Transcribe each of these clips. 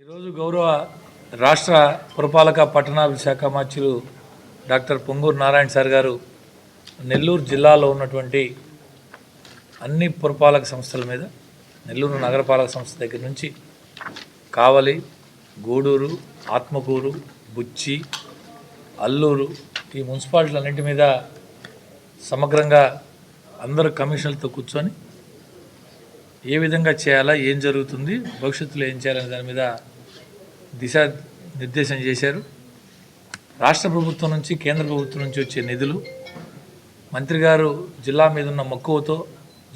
ఈరోజు గౌరవ రాష్ట్ర పురపాలక పట్టణాభివృద్ధి శాఖ మంత్రులు డాక్టర్ పొంగూరు నారాయణ సార్ గారు నెల్లూరు జిల్లాలో ఉన్నటువంటి అన్ని పురపాలక సంస్థల మీద నెల్లూరు నగరపాలక సంస్థ దగ్గర నుంచి కావలి, గూడూరు, ఆత్మకూరు, బుచ్చి, అల్లూరు ఈ మున్సిపాలిటీలన్నింటి మీద సమగ్రంగా అందరు కమిషనర్లతో కూర్చొని ఏ విధంగా చేయాలా, ఏం జరుగుతుంది, భవిష్యత్తులో ఏం చేయాలనే దాని మీద దిశానిర్దేశం చేశారు. రాష్ట్ర ప్రభుత్వం నుంచి, కేంద్ర ప్రభుత్వం నుంచి వచ్చే నిధులు మంత్రి గారు జిల్లా మీద ఉన్న మక్కువతో,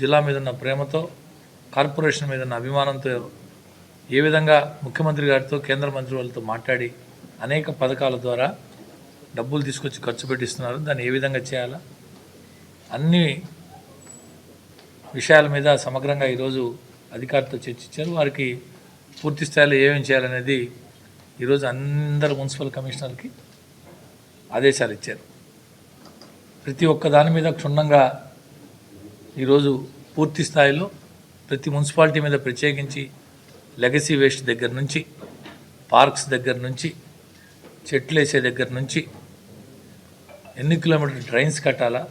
జిల్లా మీద ఉన్న ప్రేమతో, కార్పొరేషన్ మీద ఉన్న అభిమానంతో ఏ విధంగా ముఖ్యమంత్రి గారితో, కేంద్ర మంత్రి వాళ్ళతో మాట్లాడి అనేక పథకాల ద్వారా డబ్బులు తీసుకొచ్చి ఖర్చు పెట్టిస్తున్నారు. దాన్ని ఏ విధంగా చేయాలా అన్ని విషయాల మీద సమగ్రంగా ఈరోజు అధికారులతో చర్చించారు. వారికి పూర్తి స్థాయిలో ఏమేమి చేయాలనేది ఈరోజు అందరు మున్సిపల్ కమిషనర్కి ఆదేశాలు ఇచ్చారు. ప్రతి ఒక్క దాని మీద క్షుణ్ణంగా ఈరోజు పూర్తి స్థాయిలో ప్రతి మున్సిపాలిటీ మీద ప్రత్యేకించి లెగసీ వేస్ట్ దగ్గర నుంచి, పార్క్స్ దగ్గర నుంచి, చెట్లు వేసే దగ్గర నుంచి, ఎన్ని కిలోమీటర్లు డ్రైన్స్ కట్టాలా,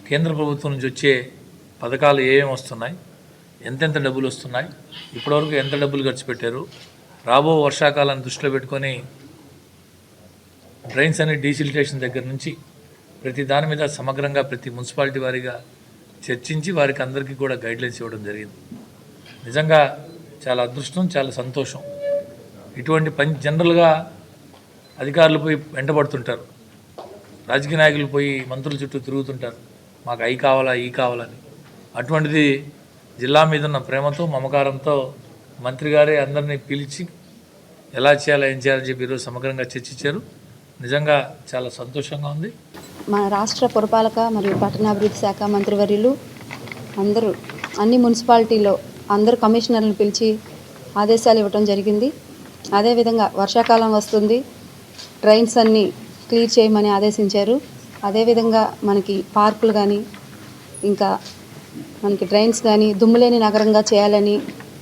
కేంద్ర ప్రభుత్వం నుంచి వచ్చే పథకాలు ఏమేమి వస్తున్నాయి, ఎంతెంత డబ్బులు వస్తున్నాయి, ఇప్పటివరకు ఎంత డబ్బులు ఖర్చు పెట్టారు, రాబో వర్షాకాలాన్ని దృష్టిలో పెట్టుకొని డ్రైన్స్ అనే డీసిల్టేషన్ దగ్గర నుంచి ప్రతి దాని మీద సమగ్రంగా ప్రతి మున్సిపాలిటీ వారీగా చర్చించి వారికి అందరికీ కూడా గైడ్లైన్స్ ఇవ్వడం జరిగింది. నిజంగా చాలా అదృష్టం, చాలా సంతోషం. ఇటువంటి పని జనరల్గా అధికారులు పోయి వెంటబడుతుంటారు, రాజకీయ నాయకులు పోయి మంత్రుల చుట్టూ తిరుగుతుంటారు, మాకు అవి కావాలా ఈ కావాలని. అటువంటిది జిల్లా మీద ఉన్న ప్రేమతో, మమకారంతో మంత్రి గారే అందరినీ పిలిచి ఎలా చేయాలో ఏం చేయాలని చెప్పి ఈరోజు సమగ్రంగా చర్చించారు. నిజంగా చాలా సంతోషంగా ఉంది. మన రాష్ట్ర పురపాలక మరియు పట్టణాభివృద్ధి శాఖ మంత్రివర్యులు అందరూ అన్ని మున్సిపాలిటీలో అందరు కమిషనర్లను పిలిచి ఆదేశాలు ఇవ్వడం జరిగింది. అదేవిధంగా వర్షాకాలం వస్తుంది, డ్రైన్స్ అన్నీ క్లియర్ చేయమని ఆదేశించారు. అదేవిధంగా మనకి పార్కులు కానీ, ఇంకా మనకి డ్రైన్స్ కానీ దుమ్ములేని నగరంగా చేయాలని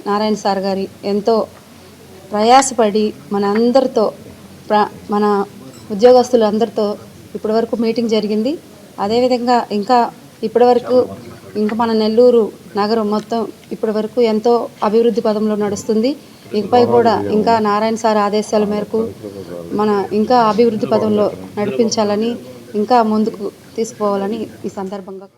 నారాయణ సార్ గారి ఎంతో ప్రయాసపడి మన అందరితో, మన ఉద్యోగస్తులందరితో ఇప్పటివరకు మీటింగ్ జరిగింది. అదేవిధంగా ఇంకా ఇప్పటివరకు ఇంకా మన నెల్లూరు నగరం మొత్తం ఇప్పటివరకు ఎంతో అభివృద్ధి పదంలో నడుస్తుంది. ఇకపై కూడా ఇంకా నారాయణ సార్ ఆదేశాల మేరకు మన ఇంకా అభివృద్ధి పదంలో నడిపించాలని, ఇంకా ముందుకు తీసుకుపోవాలని ఈ సందర్భంగా